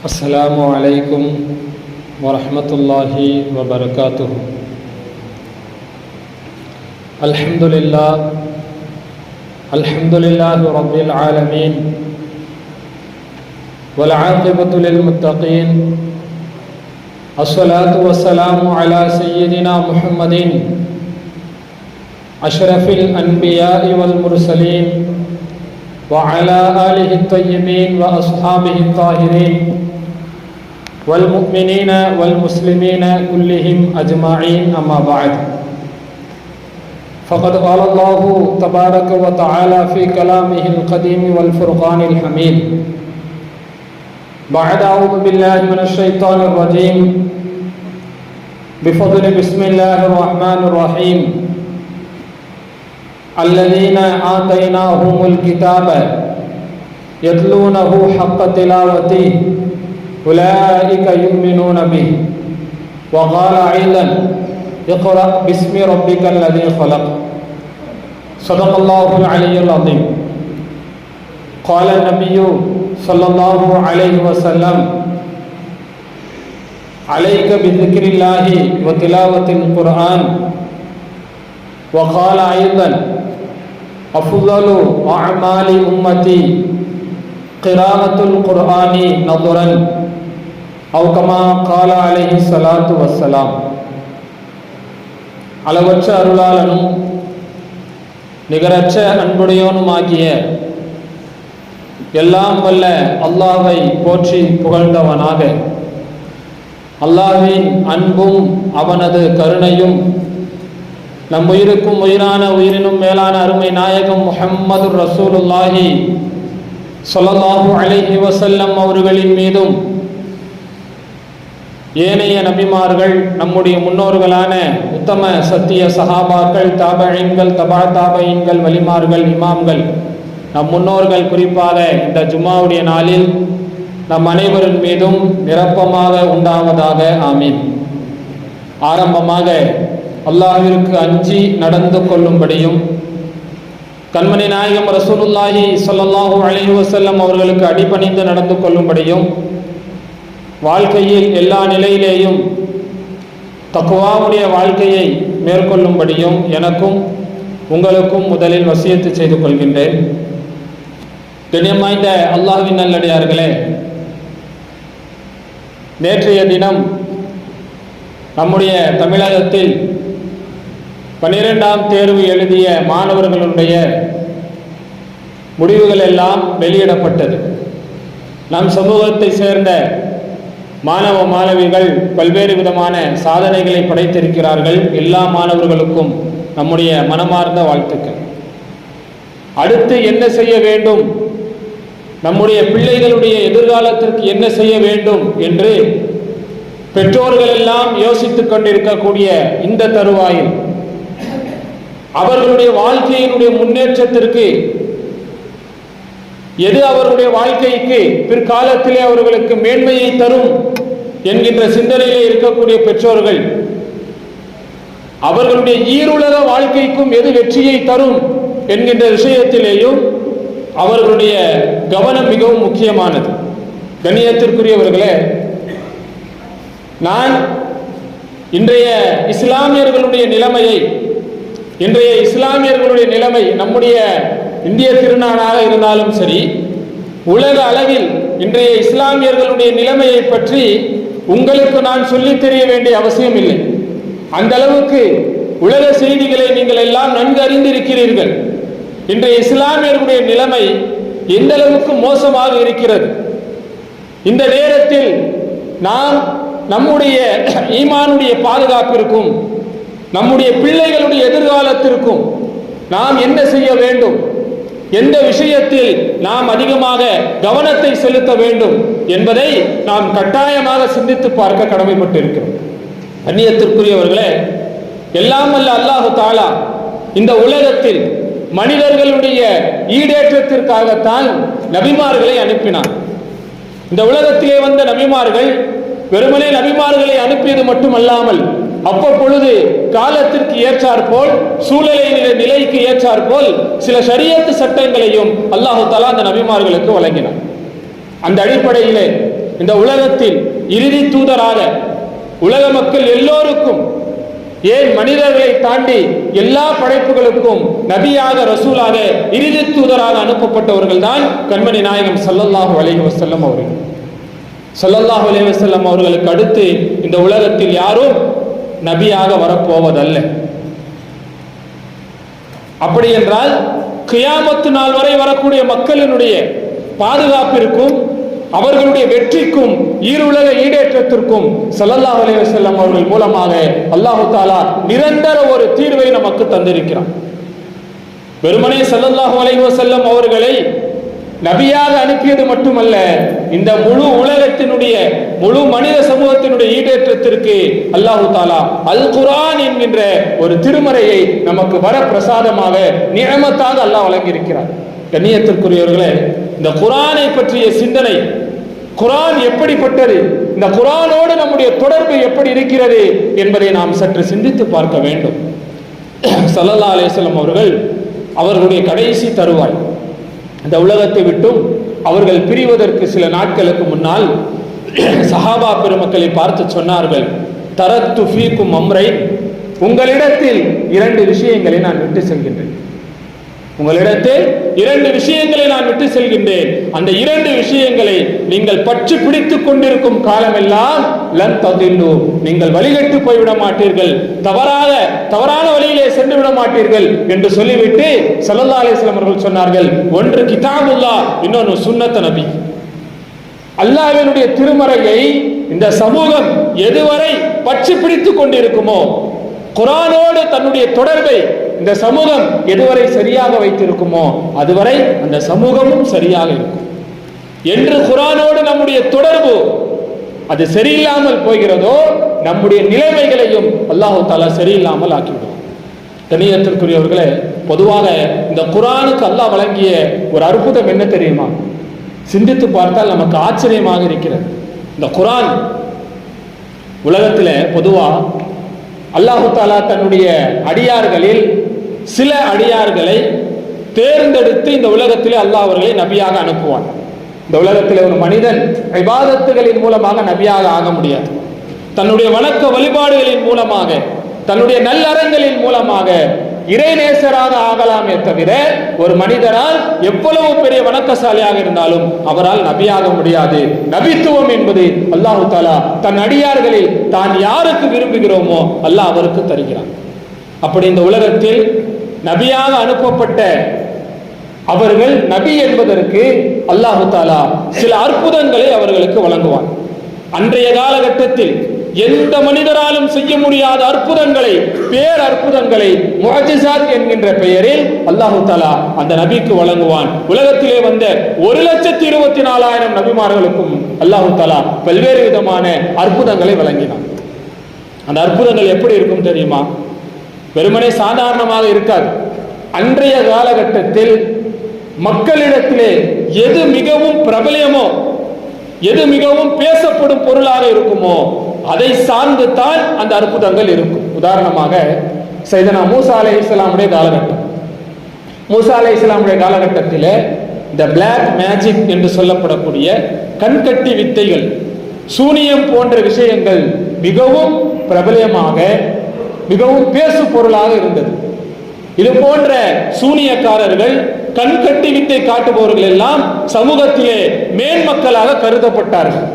السلام عليكم ورحمة الله وبركاته. الحمد لله رب العالمين، والعاقبة للمتقين، الصلاة والسلام على سيدنا محمد أشرف الأنبياء والمرسلين وعلى آله الطيبين وأصحابه الطاهرين والمؤمنين والمسلمين كلهم أجمعين، أما بعد، فقد قال الله تبارك وتعالى في كلامه القديم والفرقان الحميد بعد أعوذ بالله من الشيطان الرجيم بفضل بسم الله الرحمن الرحيم الذين آتيناهم الكتاب يتلونه حق تلاوته أولئك يؤمنون به. وقال أيضا اقرأ باسم ربك الذي خلق. صدق الله العلي العظيم. قال النبي صلى الله عليه وسلم عليك بذكر الله وتلاوة القرآن. وقال أيضا أفضل أعمال أمتي قراءة القرآن نظرا، أو كما قال عليه الصلاة والسلام. அளவற்ற அருளாளனும் நிகரற்ற அன்புடையோனுமாகிய எல்லாம் வல்ல அல்லாஹ்வை போற்றி புகழ்ந்தவனாக, அல்லாஹ்வின் அன்பும் அவனது கருணையும் நம் உயிருக்கும் உயிரான உயிரினும் மேலான அருமை நாயகம் முஹம்மது ரசூலுல்லாஹி ஸல்லல்லாஹு அலைஹி வஸல்லம் அவர்களின் மீதும், ஏனைய நபிமார்கள், நம்முடைய முன்னோர்களான உத்தம சத்திய சஹாபாக்கள், தாபஈன்கள், தபா தாபஈன்கள், வலிமார்கள், இமாம்கள், நம் முன்னோர்கள் குறிப்பாக இந்த ஜும்மாவுடைய நாளில் நம் அனைவரின் மீதும் நிரப்பமாக உண்டாவதாக. ஆமீன். ஆரம்பமாக அல்லாஹ்விற்கு அஞ்சி நடந்து கொள்ளும்படியும், கண்மணி நாயகம் ரசூலுல்லாஹி ஸல்லல்லாஹு அலைஹி வஸல்லம் அவர்களுக்கு அடிபணிந்து நடந்து கொள்ளும்படியும், வாழ்க்கையில் எல்லா நிலையிலேயும் தக்வாவுடைய வாழ்க்கையை மேற்கொள்ளும்படியும் எனக்கும் உங்களுக்கும் முதலில் வசியத்து செய்து கொள்கின்றேன். கண்ணியம் வாய்ந்த அல்லாஹ்வின் நல்லடியார்களே, நேற்றைய தினம் நம்முடைய தமிழகத்தில் 12ஆம் தேர்வு எழுதிய மாணவர்களுடைய முடிவுகள் எல்லாம் வெளியிடப்பட்டது. நம் சமூகத்தை சேர்ந்த மாணவ மாணவிகள் பல்வேறு விதமான சாதனைகளை படைத்திருக்கிறார்கள். எல்லா மாணவர்களுக்கும் நம்முடைய மனமார்ந்த வாழ்த்துக்கள். அடுத்து என்ன செய்ய வேண்டும், நம்முடைய பிள்ளைகளுடைய எதிர்காலத்திற்கு என்ன செய்ய வேண்டும் என்று பெற்றோர்கள் எல்லாம் யோசித்துக் கொண்டிருக்கக்கூடிய இந்த தருவாயில் அவர்களுடைய வாழ்க்கையினுடைய முன்னேற்றத்திற்கு எது அவர்களுடைய வாழ்க்கைக்கு பிற்காலத்திலே அவர்களுக்கு மேன்மையை தரும் என்கின்ற சிந்தனையிலே இருக்கக்கூடிய பெற்றோர்கள், அவர்களுடைய ஈருலக வாழ்க்கைக்கும் எது வெற்றியை தரும் என்கின்ற விஷயத்திலேயும் அவர்களுடைய கவனம் மிகவும் முக்கியமானது. கண்ணியத்திற்குரியவர்களே, நான் இன்றைய இஸ்லாமியர்களுடைய நிலைமை நம்முடைய இந்திய திருநாடாக இருந்தாலும் சரி, உலக அளவில் இன்றைய இஸ்லாமியர்களுடைய நிலைமையை பற்றி உங்களுக்கு நான் சொல்லித் தெரிய வேண்டிய அவசியம் இல்லை. அந்த அளவுக்கு உலக செய்திகளை நீங்கள் எல்லாம் நன்கு அறிந்திருக்கிறீர்கள். இன்றைய இஸ்லாமியர்களுடைய நிலைமை எந்த அளவுக்கு மோசமாக இருக்கிறது. இந்த நேரத்தில் நாம் நம்முடைய ஈமானுடைய பாதுகாப்பிற்கும் நம்முடைய பிள்ளைகளுடைய எதிர்காலத்திற்கும் நாம் என்ன செய்ய வேண்டும், எந்த விஷயத்தில் நாம் அதிகமாக கவனத்தை செலுத்த வேண்டும் என்பதை நாம் கட்டாயமாக சிந்தித்து பார்க்க கடமைப்பட்டிருக்கிறோம். கண்ணியத்திற்குரியவர்களே, எல்லாம் வல்ல அல்லாஹு தஆலா இந்த உலகத்தில் மனிதர்களுடைய ஈடேற்றத்திற்காகத்தான் நபிமார்களை அனுப்பினார். இந்த உலகத்திலே வந்த நபிமார்கள் வெறுமனே நபிமார்களை அனுப்பியது மட்டுமல்லாமல் அவ்வப்பொழுது காலத்திற்கு ஏற்றாற்போல், சூழலின் நிலைக்கு ஏற்றாற்போல் சில ஷரியத்து சட்டங்களையும் அல்லாஹு தஆலா அந்த நபிமார்களுக்கு வழங்கினார். அந்த அடிப்படையிலே இந்த உலகத்தில் இறுதி தூதராக உலக மக்கள் எல்லோருக்கும், ஏன் மனிதர்களை தாண்டி எல்லா படைப்புகளுக்கும் நபியாக, ரசூலாக, இறுதி தூதராக அனுப்பப்பட்டவர்கள் தான் கண்மணி நாயகம் ஸல்லல்லாஹு அலைஹி வஸல்லம் அவர்கள். ஸல்லல்லாஹு அலைஹி வஸல்லம் அவர்களுக்கு அடுத்து இந்த உலகத்தில் யாரும் நபியாக வரப்போவதல்ல. அப்படி என்றால் கியாமத்து நாள் வரை வரக்கூடிய மக்களினுடைய பாதுகாப்பிற்கும் அவர்களுடைய வெற்றிக்கும் ஈருலக ஈடேற்றத்திற்கும் ஸல்லல்லாஹு அலைஹி வஸல்லம் அவர்கள் மூலமாக அல்லாஹு தஆலா நிரந்தர ஒரு தீர்வை நமக்கு தந்திருக்கிறார். வெறுமனே ஸல்லல்லாஹு அலைஹி வஸல்லம் அவர்களை நபியாக அனுப்பியது மட்டுமல்ல, இந்த முழு உலகத்தினுடைய முழு மனித சமூகத்தினுடைய ஈடேற்றத்திற்கு அல்லாஹு தஆலா அல் குர்ஆன் என்கின்ற ஒரு திருமறையை நமக்கு வர பிரசாதமாக நிஅமத்தாக அல்லாஹ் வழங்கியிருக்கிறார். கண்ணியத்திற்குரியவர்களே, இந்த குர்ஆனை பற்றிய சிந்தனை, குர்ஆன் எப்படிப்பட்டது, இந்த குர்ஆனோடு நம்முடைய தொடர்பு எப்படி இருக்கிறது என்பதை நாம் சற்று சிந்தித்து பார்க்க வேண்டும். ஸல்லல்லாஹு அலைஹி வஸல்லம் அவர்களுடைய கடைசி தருவாய் இந்த உலகத்தை விட்டும் அவர்கள் பிரிவதற்கு சில நாட்களுக்கு முன்னால் சஹாபா பெருமக்களை பார்த்து சொன்னார்கள், தரத்து ஃபீக்கும் அம்ரைன், உங்களிடத்தில் 2 விஷயங்களை நான் விட்டு செல்கின்றேன். உங்களிடத்தில் 2 விஷயங்களை நான் விட்டு செல்கின்றேன். அந்த 2 விஷயங்களை நீங்கள் பற்றி பிடித்துக் கொண்டிருக்கும் காலமெல்லாம் லன் ததில்லு, நீங்கள் வழிகட்டு போய்விட மாட்டீர்கள், தவறான வழியிலே சென்று விட மாட்டீர்கள் என்று சொல்லிவிட்டு ஸல்லல்லாஹு அலைஹி வஸல்லம் அவர்கள் சொன்னார்கள், ஒன்று கிதாபுல்லாஹ், இன்னொன்று சுன்னத் நபி. அல்லாஹ்வினுடைய திருமறையை இந்த சமூகம் எதுவரை பற்றி பிடித்துக் கொண்டிருக்குமோ, குர்ஆனோடு தன்னுடைய தொடர்பை இந்த சமூகம் எதுவரை சரியாக வைத்திருக்குமோ அதுவரை அந்த சமூகமும் சரியாக இருக்கும். என்று குர்ஆனோடு நம்முடைய தொடர்பு அது சரியில்லாமல் போகிறதோ, நம்முடைய நிலைமைகளையும் அல்லாஹ் தஆலா சரியில்லாமல் ஆக்கிவிடும். கண்ணியத்திற்குரியவர்களே, பொதுவாக இந்த குர்ஆனுக்கு அல்லாஹ் வழங்கிய ஒரு அற்புதம் என்ன தெரியுமா? சிந்தித்து பார்த்தால் நமக்கு ஆச்சரியமாக இருக்கிறது. இந்த குர்ஆன் உலகத்தில் பொதுவா அல்லாஹு தஆலா தன்னுடைய அடியார்களில் சில அடியார்களை தேர்ந்தெடுத்து இந்த உலகத்திலே அல்லாஹ் அவர்களை நபியாக அனுப்புவான். இந்த உலகத்தில் ஒரு மனிதன் இபாதத்துகளின் மூலமாக நபியாக ஆக முடியாது. தன்னுடைய வணக்க வழிபாடுகளின் மூலமாக, தன்னுடைய நல்லறங்களின் மூலமாக இறைநேசராக ஆகலாமே தவிர ஒரு மனிதரால் எவ்வளவு பெரிய வணக்கசாலியாக இருந்தாலும் அவரால் நபியாக முடியாது. நபித்துவம் என்பது அல்லாஹு தஆலா தன் அடியார்களில் தான் யாருக்கு விரும்புகிறோமோ அல்லாஹ் அவருக்கு தருகிறான். அப்படி இந்த உலகத்தில் நபியாக அனுப்பப்பட்ட அவர்கள் நபி என்பதற்கு அல்லாஹு தஆலா சில அற்புதங்களை அவர்களுக்கு வழங்குவான். அன்றைய காலகட்டத்தில் எந்த மனிதராலும் செய்ய முடியாத அற்புதங்களை, பேரற்புதங்களை, முஅஜிசாத் என்கின்ற பெயரில் அல்லாஹு தஆலா அந்த நபிக்கு வழங்குவான். உலகத்திலே வந்த 1,24,000 நபிமார்களுக்கும் அல்லாஹு தஆலா பல்வேறு விதமான அற்புதங்களை வழங்கினான். அந்த அற்புதங்கள் எப்படி இருக்கும் தெரியுமா? வெறுமனே சாதாரணமாக இருக்காது. அன்றைய காலகட்டத்தில் மக்களிடத்திலே எது மிகவும் பிரபலியமோ, எது மிகவும் பேசப்படும் பொருளாக இருக்குமோ அதை சார்ந்து தான் அந்த அற்புதங்கள் இருக்கும். உதாரணமாக சையதனா மூசா அலைஹிஸ்ஸலாமுடைய காலகட்டம். மூசா அலைஹிஸ்ஸலாமுடைய காலகட்டத்தில் இந்த பிளாக் மேஜிக் என்று சொல்லப்படக்கூடிய கண்கட்டி வித்தைகள், சூனியம் போன்ற விஷயங்கள் மிகவும் பிரபலியமாக, மிகவும் பேசு பொருளாக இருந்தது. இது போன்ற சூனியக்காரர்கள், கண்கட்டி வித்தை காட்டுபவர்கள் எல்லாம் சமூகத்திலே மேன்மக்களாக கருதப்பட்டார்கள்.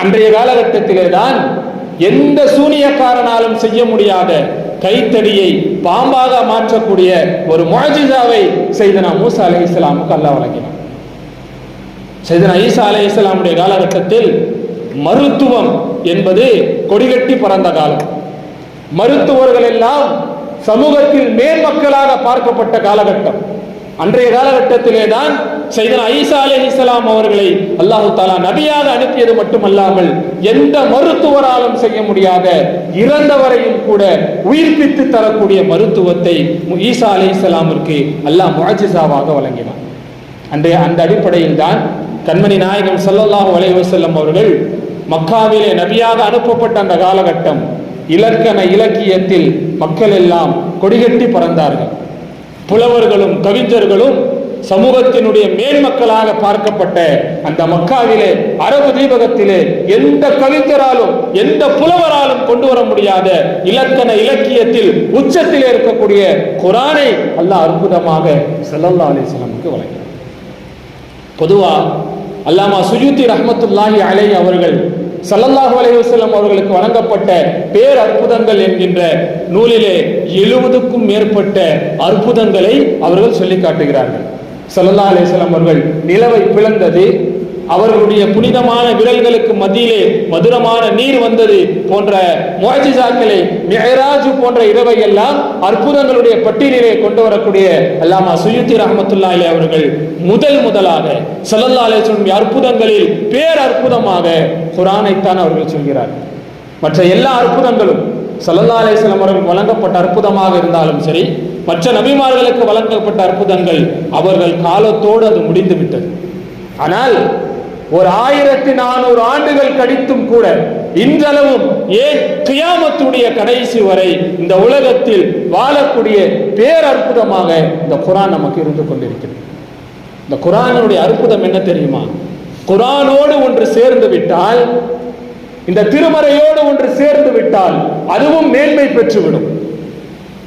அன்றைய காலகட்டத்திலே தான் எந்த சூனியக்காரனாலும் செய்ய முடியாத கைத்தடியை பாம்பாக மாற்றக்கூடிய ஒரு முஅஜிசாவை சையதனா மூசா அலைஹிஸ்ஸலாமுக்கு அல்லாஹ் வழங்கினார். சையதனா ஈசா அலைஹிஸ்ஸலாமுடைய காலகட்டத்தில் மருத்துவம் என்பது கொடிகட்டி பறந்த காலம். மருத்துவர்கள் எல்லாம் சமூகத்தில் மேன்மக்களாக பார்க்கப்பட்ட காலகட்டம். அன்றைய காலகட்டத்திலே தான் சையதனா ஈசா அலைஹிஸ்ஸலாம் அவர்களை அல்லாஹு தஆலா நபியாக அனுப்பியது மட்டுமல்லாமல் எந்த மருத்துவராலும் செய்ய முடியாத, இறந்தவரையும் கூட உயிர்ப்பித்து தரக்கூடிய மருத்துவத்தை ஈசா அலைஹிஸ்ஸலாமிற்கு அல்லாஹ் முஅஜிசாவாக வழங்கினார். அந்த அடிப்படையில் தான் கண்மணி நாயகம் ஸல்லல்லாஹு அலைஹி வஸல்லம் அவர்கள் மக்காவிலே நபியாக அனுப்பப்பட்ட அந்த காலகட்டம் இலக்கண இலக்கியத்தில் மக்கள் எல்லாம் கொடிகட்டி பறந்தார்கள். புலவர்களும் கவிஞர்களும் சமூகத்தினுடைய மேன்மக்களாக பார்க்கப்பட்ட அந்த மக்காவிலே, அரபு தீபகத்திலே எந்த கவிஞராலும் எந்த புலவராலும் கொண்டு வர முடியாத இலக்கண இலக்கியத்தில் உச்சத்திலே இருக்கக்கூடிய குர்ஆனை அல்லாஹ் அற்புதமாக ஸல்லல்லாஹு அலைஹி வஸல்லமுக்கு வழங்கினார். பொதுவா அல்லாமா சுயூத்தி ரஹ்மத்துல்லாஹி அலைஹி அவர்கள் ஸல்லல்லாஹு அலைஹி வஸல்லம் அவர்களுக்கு வழங்கப்பட்ட பேர் அற்புதங்கள் என்கின்ற நூலிலே 70க்கும் மேற்பட்ட அற்புதங்களை அவர்கள் சொல்லி காட்டுகிறார்கள். ஸல்லல்லாஹு அலைஹி வஸல்லம் அவர்கள் நிலவை பிளந்தது, அவர்களுடைய புனிதமான விரல்களுக்கு மத்தியிலே மதுரமான நீர் வந்தது போன்ற முஅஜிசாக்களை, மிஅராஜ் போன்ற இரவை எல்லாம் அற்புதங்களுடைய பட்டியலிலே கொண்டு வரக்கூடிய அல்லாமா சுயூத்தி ரஹ்மத்துல்லாஹி அலைஹி அவர்கள் முதலாக ஸல்லல்லாஹு அலைஹி வஸல்லம் அற்புதங்களில் பேர் அற்புதமாக குர்ஆனைத்தான் அவர்கள் சொல்கிறார்கள். மற்ற எல்லா அற்புதங்களும் ஸல்லல்லாஹு அலைஹி வஸல்லம் அவர்கள் வழங்கப்பட்ட அற்புதமாக இருந்தாலும் சரி, மற்ற நபிமார்களுக்கு வழங்கப்பட்ட அற்புதங்கள் அவர்கள் காலத்தோடு அது முடிந்து விட்டது. ஆனால் ஒரு 1400 ஆண்டுகள் கழித்தும் கூட இன்றளவும் ஏன் கியாமத்துடைய கடைசி வரை இந்த உலகத்தில் வாழக்கூடிய பேரற்புதமாக இந்த குர்ஆன் நமக்கு இருந்து கொண்டிருக்கிறது. இந்த குர்ஆனுடைய அற்புதம் என்ன தெரியுமா? குர்ஆனோடு ஒன்று சேர்ந்து விட்டால், இந்த திருமறையோடு ஒன்று சேர்ந்து விட்டால் அதுவும் மேன்மை பெற்றுவிடும்.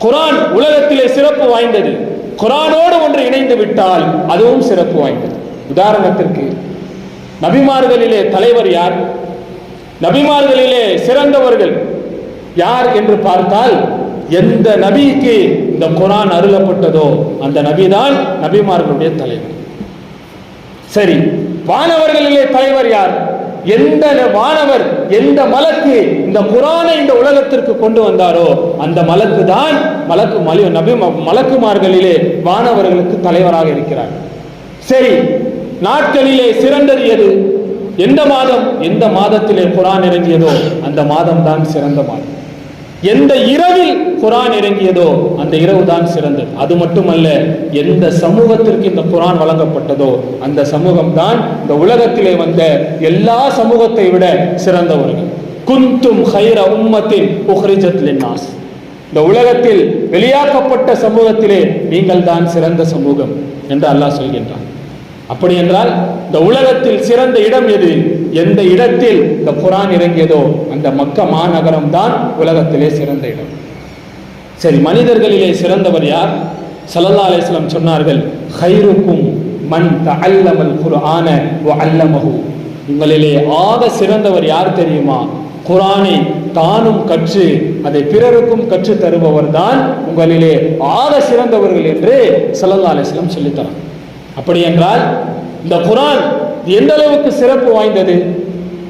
குர்ஆன் உலகத்திலே சிறப்பு வாய்ந்தது, குர்ஆனோடு ஒன்று இணைந்து விட்டால் அதுவும் சிறப்பு வாய்ந்தது. உதாரணத்திற்கு நபிமார்களிலே தலைவர் யார்? நபிமார்களிலே சிறந்தவர்கள் யார் என்று பார்த்தால், எந்த நபிக்கு இந்த குர்ஆன் அருளப்பட்டதோ அந்த நபிதான் நபிமார்களுடைய தலைவர். சரி, வானவர்களிலே தலைவர் யார்? எந்த வானவர், எந்த மலக்கு இந்த குர்ஆனை இந்த உலகத்திற்கு கொண்டு வந்தாரோ அந்த மலக்கு தான் மலக்குமார்களிலே வானவர்களுக்கு தலைவராக இருக்கிறார். சரி, நாட்களிலே சிறந்தது எது? எந்த மாதம்? எந்த மாதத்திலே குர்ஆன் இறங்கியதோ அந்த மாதம் தான் சிறந்த மாதம். எந்த இரவில் குர்ஆன் இறங்கியதோ அந்த இரவு தான் சிறந்தது. அது மட்டுமல்ல, எந்த சமூகத்திற்கு இந்த குர்ஆன் வழங்கப்பட்டதோ அந்த சமூகம் தான் இந்த உலகத்திலே வந்த எல்லா சமூகத்தை விட சிறந்தவர்கள். குந்தும் ஹைர உம்மத்தின் உஹ்ரிஜத் லின்னாஸ், இந்த உலகத்தில் வெளியாக்கப்பட்ட சமூகத்திலே நீங்கள் தான் சிறந்த சமூகம் என்று அல்லாஹ் சொல்கின்றான். அப்படி என்றால் இந்த உலகத்தில் சிறந்த இடம் எது? எந்த இடத்தில் இந்த குர்ஆன் இறங்கியதோ அந்த மக்கா மாநகரம் தான் உலகத்திலே சிறந்த இடம். சரி, மனிதர்களிலே சிறந்தவர் யார்? ஸல்லல்லாஹு அலைஹி வஸல்லம் சொன்னார்கள், கைருக்கும் மன் தஅல்லமல் குர்ஆன வ அல்லமஹு. உங்களிலே ஆக சிறந்தவர் யார் தெரியுமா? குர்ஆனை தானும் கற்று அதை பிறருக்கும் கற்று தருபவர் தான் உங்களிலே ஆக சிறந்தவர்கள் என்று ஸல்லல்லாஹு அலைஹி வஸல்லம் சொல்லித்தரார். அப்படி என்றால் இந்த குர்ஆன் எந்த அளவுக்கு சிறப்பு வாய்ந்தது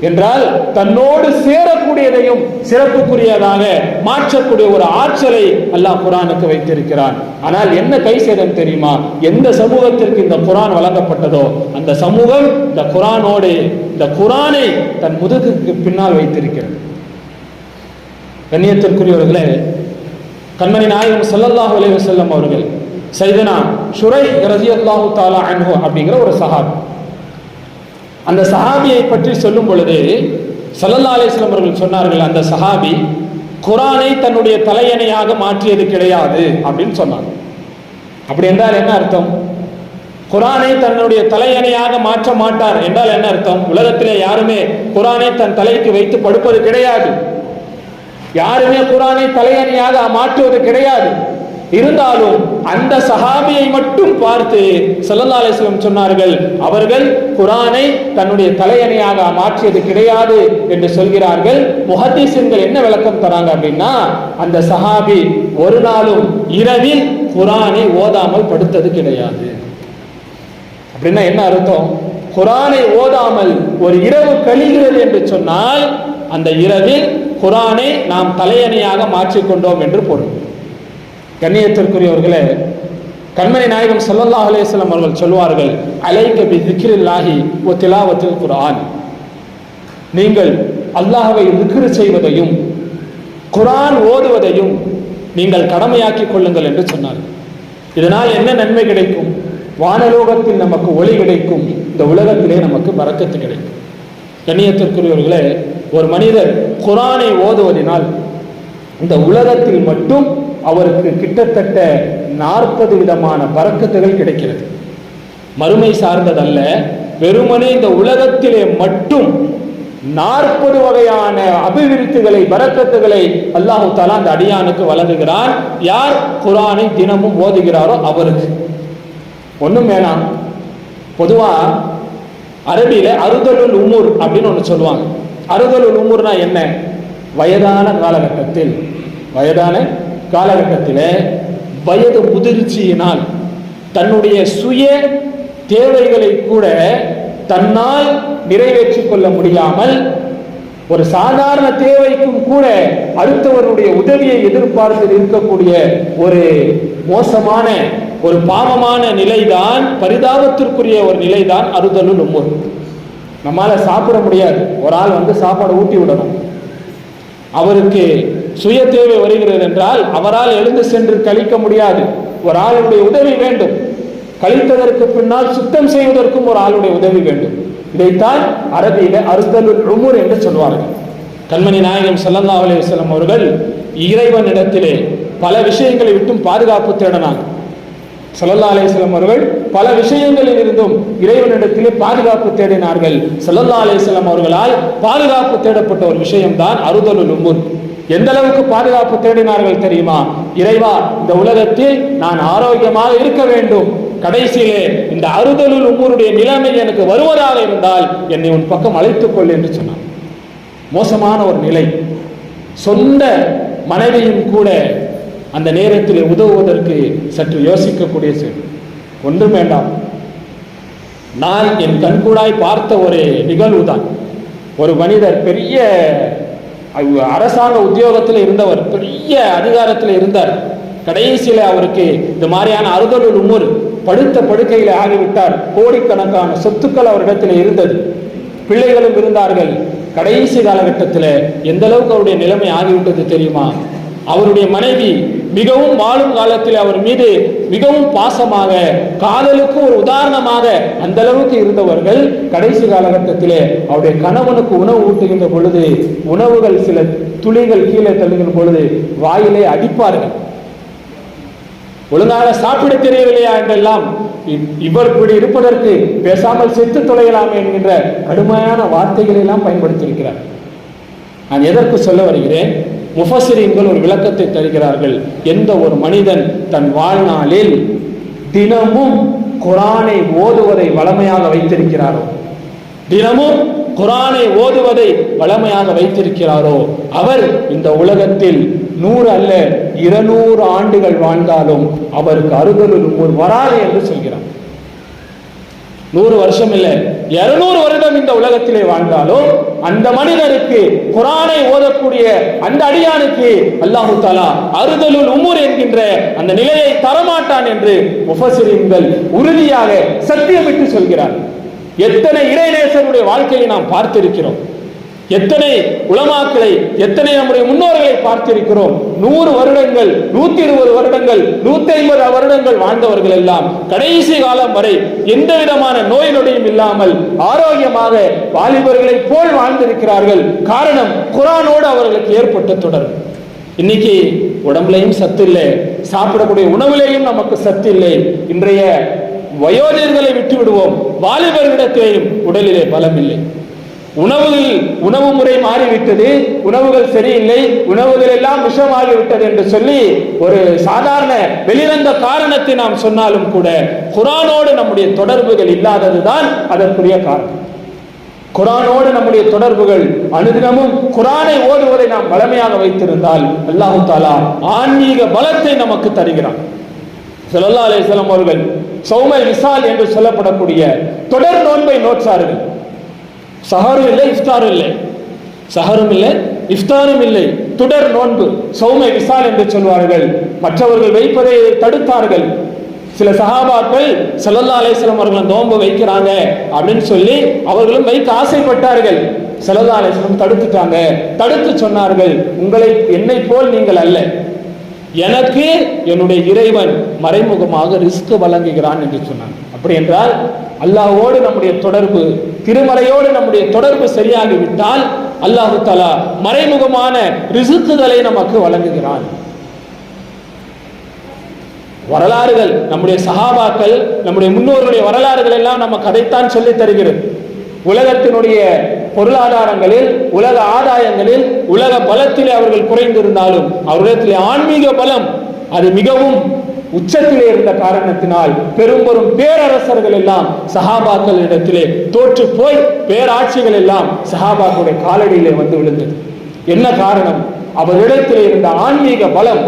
என்றால், தன்னோடு சேரக்கூடியதையும் சிறப்புக்குரியதாக மாற்றக்கூடிய ஒரு ஆற்றலை அல்லாஹ் குர்ஆனுக்கு வைத்திருக்கிறான். ஆனால் என்ன கை சேதம் தெரியுமா? எந்த சமூகத்திற்கு இந்த குர்ஆன் வழங்கப்பட்டதோ அந்த சமூகம் இந்த குர்ஆனோடு இந்த குர்ஆனை தன் முதுகுக்கு பின்னால் வைத்திருக்கிறது. கண்ணியத்திற்குரியவர்களே, கண்மணி நாயகம் ஸல்லல்லாஹு அலைஹி வஸல்லம் அவர்கள் சையதுனா ஷுரைஹ் ரலியல்லாஹு தஆலா அன்ஹு அப்படிங்கிற ஒரு சஹாபி, அந்த சஹாபியை பற்றி சொல்லும் பொழுது ஸல்லல்லாஹு அலைஹி வஸல்லம் அவர்கள் சொன்னார்கள், அந்த சஹாபி குர்ஆனை தன்னுடைய தலையணையாக மாற்றியது கிடையாது அப்படின்னு சொன்னாங்க. அப்படி என்றால் என்ன அர்த்தம்? குர்ஆனை தன்னுடைய தலையணையாக மாற்ற மாட்டார் என்றால் என்ன அர்த்தம்? உலகத்திலே யாருமே குர்ஆனை தன் தலைக்கு வைத்து படுப்பது கிடையாது, யாருமே குர்ஆனை தலையணையாக மாற்றுவது கிடையாது. இருந்தாலும் அந்த சஹாபியை மட்டும் பார்த்து ஸல்லல்லாஹு அலைஹி வஸல்லம் சொன்னார்கள், அவர்கள் குர்ஆனை தன்னுடைய தலையணையாக மாற்றியது கிடையாது என்று சொல்கிறார்கள். முஹத்திஸின்கள் என்ன விளக்கம் தராங்க அப்படின்னா, அந்த சஹாபி ஒரு நாளும் இரவில் குர்ஆனை ஓதாமல் படுத்தது கிடையாது. அப்படின்னா என்ன அர்த்தம்? குர்ஆனை ஓதாமல் ஒரு இரவு கழிகிறது என்று சொன்னால் அந்த இரவில் குர்ஆனை நாம் தலையணையாக மாற்றிக்கொண்டோம் என்று பொருள். கண்ணியத்திற்குரியவர்களே, கண்மணி நாயகம் ஸல்லல்லாஹு அலைஹி வஸல்லம் அவர்கள் சொல்வார்கள், அலைக பி திக்ரில்லாஹி வ திலாவத்தில் குர்ஆன், நீங்கள் அல்லாஹ்வை திக்ர் செய்வதையும் குர்ஆன் ஓதுவதையும் நீங்கள் கடமையாக்கிக் கொள்ளுங்கள் என்று சொன்னார்கள். இதனால் என்ன நன்மை கிடைக்கும்? வானலோகத்தில் நமக்கு ஒளி கிடைக்கும், இந்த உலகத்திலே நமக்கு பரக்கத்து கிடைக்கும். கண்ணியத்திற்குரியவர்களே, ஒரு மனிதர் குர்ஆனை ஓதுவதனால் இந்த உலகத்தில் மட்டும் அவருக்கு கிட்டத்தட்ட 40 விதமான பரக்கத்துகள் கிடைக்கிறது. மறுமை சார்ந்ததல்ல, வெறுமனே இந்த உலகத்திலே மட்டும் 40 வகையான அபிவிருத்திகளை, பரக்கத்துகளை அல்லாஹு தஆலா அந்த அடியானுக்கு வழங்குகிறான். யார் குர்ஆனை தினமும் ஓதுகிறாரோ அவருக்கு. ஒண்ணும் வேணாம். பொதுவா அரபியில அறுதலுல் உமூர் அப்படின்னு ஒன்று சொல்லுவாங்க. அறுதலுல் உமூர்னா என்ன? வயதான காலகட்டத்தில் வயது முதிர்ச்சியினால் தன்னுடைய சுய தேவைகளை கூட தன்னால் நிறைவேற்றிக் கொள்ள முடியாமல், ஒரு சாதாரண தேவைக்கும் கூட அடுத்தவருடைய உதவியை எதிர்பார்த்து இருக்கக்கூடிய ஒரு மோசமான, ஒரு பாவமான நிலைதான், பரிதாபத்திற்குரிய ஒரு நிலைதான் அறுதலுல் உமூர். நம்மால சாப்பிட முடியாது, ஒரு ஆள் வந்து சாப்பாடு ஊட்டி விடணும். அவருக்கு சுய தேவை வருகிறது என்றால் அவரால் எழுந்து சென்று கழிக்க முடியாது, ஒரு ஆளுடைய உதவி வேண்டும். கழித்ததற்கு பின்னால் சுத்தம் செய்வதற்கும் ஒரு ஆளுடைய உதவி வேண்டும். இதைத்தான் அரபியில அறுதலுல் உமூர் என்று சொல்வார்கள். கண்மணி நாயகம் ஸல்லல்லாஹு அலைஹி வஸல்லம் அவர்கள் இறைவனிடத்திலே பல விஷயங்களை விட்டும் பாதுகாப்பு தேடினாங்க. ஸல்லல்லாஹு அலைஹி வஸல்லம் அவர்கள் பல விஷயங்களில் இருந்தும் இறைவனிடத்திலே பாதுகாப்பு தேடினார்கள். ஸல்லல்லாஹு அலைஹி வஸல்லம் அவர்களால் பாதுகாப்பு தேடப்பட்ட ஒரு விஷயம்தான் அறுதலுல் உமூர். எந்த அளவுக்கு பாதுகாப்பு தேடினார்கள் தெரியுமா? இறைவா, இந்த உலகத்தில் நான் ஆரோக்கியமாக இருக்க வேண்டும், கடைசியிலே இந்த அறுதலுல் உமூருடைய நிலைமை எனக்கு வருவதாக இருந்தால் என்னை உன் பக்கம் அழைத்துக் கொள் என்று சொன்னார். மோசமான ஒரு நிலை. சொந்த மனைவியும் கூட அந்த நேரத்தில் உதவுவதற்கு சற்று யோசிக்கக்கூடிய செயல். ஒன்றும் வேண்டாம், நான் என் கண்கூடாய் பார்த்த ஒரு நிகழ்வு தான். ஒரு மனிதர் பெரிய அரசாங்க உத்தியோகத்தில் இருந்தவர், பெரிய அதிகாரத்தில் இருந்தார். கடைசியில் அவருக்கு இந்த மாதிரியான அறுதலுல் உமூர், படுத்த படுக்கையில் ஆகிவிட்டார். கோடிக்கணக்கான சொத்துக்கள் அவரிடத்தில் இருந்தது, பிள்ளைகளும் இருந்தார்கள். கடைசி காலகட்டத்தில் எந்த அளவுக்கு அவருடைய நிலைமை ஆகிவிட்டது தெரியுமா? அவருடைய மனைவி மிகவும் வாழும் காலத்தில் அவர் மீது மிகவும் பாசமாக, காதலுக்கு ஒரு உதாரணமாக அந்த அளவுக்கு இருந்தவர்கள் கடைசி காலகட்டத்திலே அவருடைய கணவனுக்கு உணவு ஊட்டுகின்ற பொழுது, உணவுகள் சில துளிகள் கீழே தள்ளுகின்ற பொழுது வாயிலே அடிப்பார்கள். ஒழுங்காக சாப்பிட தெரியவில்லையா என்றெல்லாம் இவர் இப்படி இருப்பதற்கு பேசாமல் செத்து தொலையலாம் என்கின்ற கடுமையான வார்த்தைகளை எல்லாம் பயன்படுத்தியிருக்கிறார். நான் எதற்கு சொல்ல வருகிறேன்? முஃபஸ்ஸிரீன்கள் ஒரு விளக்கத்தை தருகிறார்கள். எந்த ஒரு மனிதன் தன் வாழ்நாளில் தினமும் குர்ஆனை ஓதுவதை வளமையாக வைத்திருக்கிறாரோ, தினமும் குர்ஆனை ஓதுவதை வளமையாக வைத்திருக்கிறாரோ, அவர் இந்த உலகத்தில் 100 அல்ல 200 ஆண்டுகள் வாழ்ந்தாலும் அவருக்கு அறுதலுல் உமூர் வராது என்று சொல்கிறார். 100 வருஷம் இல்லை, 200 வருடம் இந்த உலகத்திலே வாழ்ந்தாலும் அந்த மனிதனுக்கு, குர்ஆனை ஓதக்கூடிய அந்த அடியானுக்கு அல்லாஹு தஆலா அறுதலுல் உமூர் என்கின்ற அந்த நிலையை தரமாட்டான் என்று முஃபஸ்ஸிரீன்கள் உறுதியாக சத்தியமிட்டு சொல்கிறார். எத்தனை இறைநேசருடைய வாழ்க்கையை நாம் பார்த்திருக்கிறோம், எத்தனை உலமாக்களை, எத்தனை நம்முடைய முன்னோர்களை பார்த்திருக்கிறோம். 100 வருடங்கள், 120 வருடங்கள், 150 வருடங்கள் வாழ்ந்தவர்கள் எல்லாம் கடைசி காலம் வரை எந்த விதமான நோய் நொடியும் இல்லாமல் ஆரோக்கியமாக வாலிபர்களை போல் வாழ்ந்திருக்கிறார்கள். காரணம், குர்ஆனோடு அவர்களுக்கு ஏற்பட்ட தொடர்பு. இன்னைக்கு உடம்புலையும் சத்து இல்லை, சாப்பிடக்கூடிய உணவுலையும் நமக்கு சத்து இல்லை. இன்றைய வயோதிகர்களை விட்டு விடுவோம், வாலிபர்களிடத்திலேயும் உடலிலே பலம் இல்லை. உணவு முறை மாறிவிட்டது, உணவுகள் சரியில்லை, உணவுகள் எல்லாம் விஷமாகிவிட்டது என்று சொல்லி ஒரு சாதாரண வெளிவந்த காரணத்தை நாம் சொன்னாலும் கூட குர்ஆனோடு நம்முடைய தொடர்புகள் இல்லாததுதான் அதற்குரிய காரணம். குர்ஆனோடு நம்முடைய தொடர்புகள், அனுதினமும் குர்ஆனை ஓதுவதை நாம் வளமையாக வைத்திருந்தால் அல்லாஹ் தஆலா ஆன்மீக பலத்தை நமக்கு தருகிறான். ஸல்லல்லாஹு அலைஹி வஸல்லம் அவர்கள் ஸௌமை விசால் என்று சொல்லப்படக்கூடிய தொடர் நோன்பை நோற்றார்கள். சஹரும் இல்லை, இஃப்தாரும் இல்லை, சஹரும் இல்லை, இஃப்தாரும் இல்லை, தொடர் நோன்பு, ஸௌமை விசால் என்று சொல்வார்கள். மற்றவர்கள் வைப்பதை தடுத்தார்கள். சில சஹாபாக்கள் ஸல்லல்லாஹு அலைஹி வஸல்லம் அவர்கள் நோன்பு வைக்கிறாங்க அப்படின்னு சொல்லி அவர்களும் வைக்க ஆசைப்பட்டார்கள். ஸல்லல்லாஹு அலைஹி வஸல்லம் தடுத்துட்டாங்க. தடுத்து சொன்னார்கள், என்னை போல் நீங்கள் அல்ல, எனக்கு என்னுடைய இறைவன் மறைமுகமாக ரிஸ்க் வழங்குகிறான் என்று சொன்னாங்க. அப்படி என்றால் அல்லாஹ்வோடு நம்முடைய தொடர்பு, திருமறையோடு நம்முடைய தொடர்பு சரியாகிவிட்டால் அல்லாஹ் தஆலா மறைமுகமான ரிஸ்க்குகளை நமக்கு வழங்குகிறான். வரலாறுகள், நம்முடைய சஹாபாக்கள், நம்முடைய முன்னோர்களுடைய வரலாறுகள் எல்லாம் நம்ம கதைத்தான் சொல்லி தருகிறது. உலகத்தினுடைய பொருளாதாரங்களில், உலக ஆதாயங்களில், உலக பலத்திலே அவர்கள் குறைந்திருந்தாலும் அவர்களிடத்திலே ஆன்மீக பலம் அது மிகவும் உச்சத்திலே இருந்த காரணத்தினால் பெரும் பேரரசர்கள் எல்லாம் சஹாபாக்களிடத்திலே தோற்று போய் பேராட்சிகள் எல்லாம் சஹாபாக்களுடைய காலடியிலே வந்து விழுந்தது. என்ன காரணம்? அவரிடத்திலே இருந்த ஆன்மீக பலம்.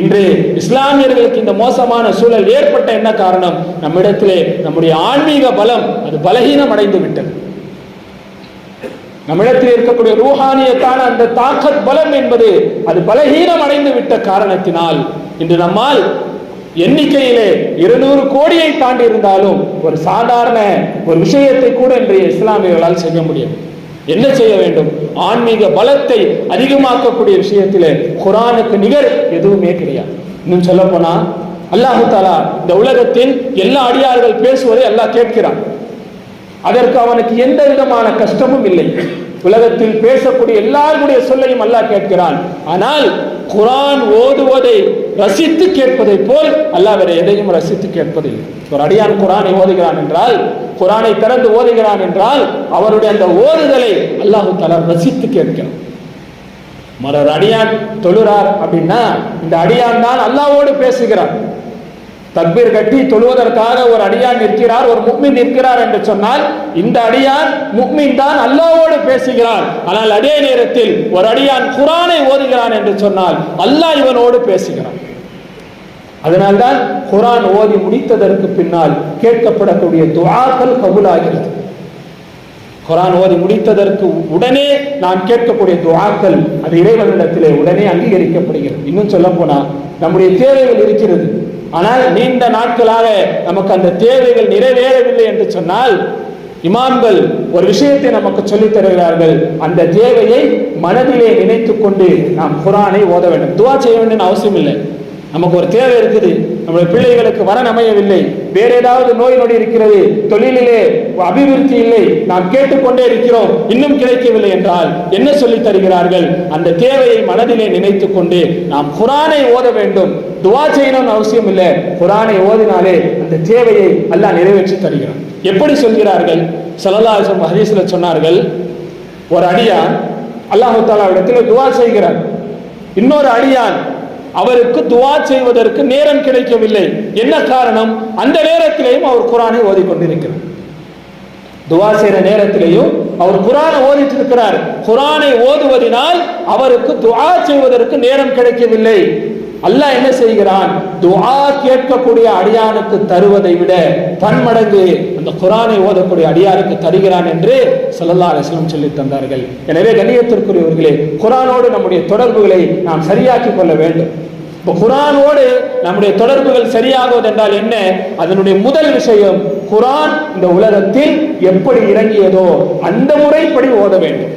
இன்று இஸ்லாமியர்களுக்கு இந்த மோசமான சூழல் ஏற்பட்ட என்ன காரணம்? நம்மிடத்திலே நம்முடைய ஆன்மீக பலம் அது பலகீனம் அடைந்து விட்டது. நம்மிடத்தில் இருக்கக்கூடிய ரூஹானியத்தான அந்த தாக்கத் பலம் என்பது அது பலகீனம் அடைந்து விட்ட காரணத்தினால் இன்று நம்மால் எண்ணிக்கையிலே 200 கோடியை தாண்டி இருந்தாலும் ஒரு சாதாரண ஒரு விஷயத்தை கூட இன்றைய இஸ்லாமியர்களால் செய்ய முடியும். என்ன செய்ய வேண்டும்? ஆன்மீக பலத்தை அதிகமாக்கக்கூடிய விஷயத்திலே குர்ஆனுக்கு நிகர் எதுவுமே கிடையாது. இன்னும் சொல்ல போனா அல்லாஹ் தஆலா இந்த உலகத்தில் எல்லா அடியார்கள் பேசுவதை அல்லாஹ் கேட்கிறான். அதற்கு அவனுக்கு எந்த விதமான கஷ்டமும் இல்லை. உலகத்தில் பேசக்கூடிய எல்லாருடைய சொல்லையும் அல்லாஹ் கேட்கிறான். ஆனால் குர்ஆன் ஓதுவதை ரசித்து கேட்பதை போல் அல்லாஹ் வேற எதையும் ரசித்து கேட்பதில்லை. ஒரு அடியான் குர்ஆனை ஓதுகிறான் என்றால், குர்ஆனை திறந்து ஓதுகிறான் என்றால் அவருடைய அந்த ஓதுதலை அல்லாஹ் தஆலா ரசித்து கேட்கிறான். மற்ற அடியான் தொழுறார் அப்படின்னா இந்த அடியான் தான் அல்லாஹ்வோடு பேசுகிறான். தக்பீர் கட்டி தொழுவதற்காக ஒரு அடியான் நிற்கிறார், ஒரு முஃமின் நிற்கிறார் என்று சொன்னால் இந்த அடியான் முஃமின் தான் அல்லாஹ்வோடு பேசுகிறான். ஆனால் அதே நேரத்தில் ஒரு அடியான் குர்ஆனை ஓதுகிறான் என்று சொன்னால் அல்லாஹ் இவனோடு பேசுகிறான். அதனால்தான் குர்ஆன் ஓதி முடித்ததற்கு பின்னால் கேட்கப்படக்கூடிய துஆக்கள் கபூலாகிறது. குர்ஆன் ஓதி முடித்ததற்கு உடனே நாம் கேட்கக்கூடிய துஆக்கள் அது இறைவனிடத்திலே உடனே அங்கீகரிக்கப்படுகிறது. இன்னும் சொல்ல போனா நம்முடைய தேவைகள் இருக்கிறது, ஆனால் நீண்ட நாட்களாக நமக்கு அந்த தேவைகள் நிறைவேறவில்லை என்று சொன்னால் இமாம்கள் ஒரு விஷயத்தை நமக்கு சொல்லித் தருகிறார்கள். அந்த தேவையை மனதிலே நினைத்துக் கொண்டு நாம் குர்ஆனை ஓத வேண்டும். துஆ செய்ய வேண்டிய அவசியம் இல்லை. நமக்கு ஒரு தேவை இருக்குது, நம்முடைய பிள்ளைகளுக்கு வரன் அமையவில்லை, வேற ஏதாவது நோய் நொடி இருக்கிறது, தொழிலிலே அபிவிருத்தி இல்லை, நாம் கேட்டுக்கொண்டே இருக்கிறோம், இன்னும் கிடைக்கவில்லை என்றால் என்ன சொல்லி தருகிறார்கள்? அந்த தேவையை மனதிலே நினைத்துக் கொண்டு நாம் குர்ஆனை ஓத வேண்டும். துஆ செய்யணும்னு அவசியம் இல்லை, குர்ஆனை ஓதினாலே அந்த தேவையை அல்லாஹ் நிறைவேற்றி தருகிறான். எப்படி சொல்கிறார்கள்? ஸல்லல்லாஹு அலைஹி வஸல்லம் ஹதீஸ்ல சொன்னார்கள், ஒரு அடியான் அல்லாஹ் தஆலா இடத்தில் துஆ செய்கிறார். இன்னொரு அடியான் அவருக்கு துஆ செய்வதற்கு நேரம் கிடைக்கவில்லை. என்ன காரணம்? அந்த நேரத்திலேயும் அவர் குர்ஆனை ஓதிக்கொண்டிருக்கிறார். துஆ செய்கிற நேரத்திலேயும் அவர் குர்ஆனை ஓதிட்டு இருக்கிறார். குர்ஆனை ஓதுவதனால் அவருக்கு துஆ செய்வதற்கு நேரம் கிடைக்கவில்லை. அல்லாஹ் என்ன செய்கிறான்? துஆ கேட்கக்கூடிய அடியானுக்கு தருவதை விட பன்மடங்கு அந்த குர்ஆனை ஓதக்கூடிய அடியாருக்கு தருகிறான் என்று ஸல்லல்லாஹு அலைஹி வஸல்லம் சொல்லி தந்தார்கள். எனவே கண்ணியத்திற்குரியவர்களே, குர்ஆனோடு நம்முடைய தொடர்புகளை நாம் சரியாக்கிக் கொள்ள வேண்டும். இப்போ குர்ஆனோடு நம்முடைய தொடர்புகள் சரியாகுவது என்றால் என்ன? அதனுடைய முதல் விஷயம், குர்ஆன் இந்த உலகத்தில் எப்படி இறங்கியதோ அந்த முறைப்படி ஓத வேண்டும்.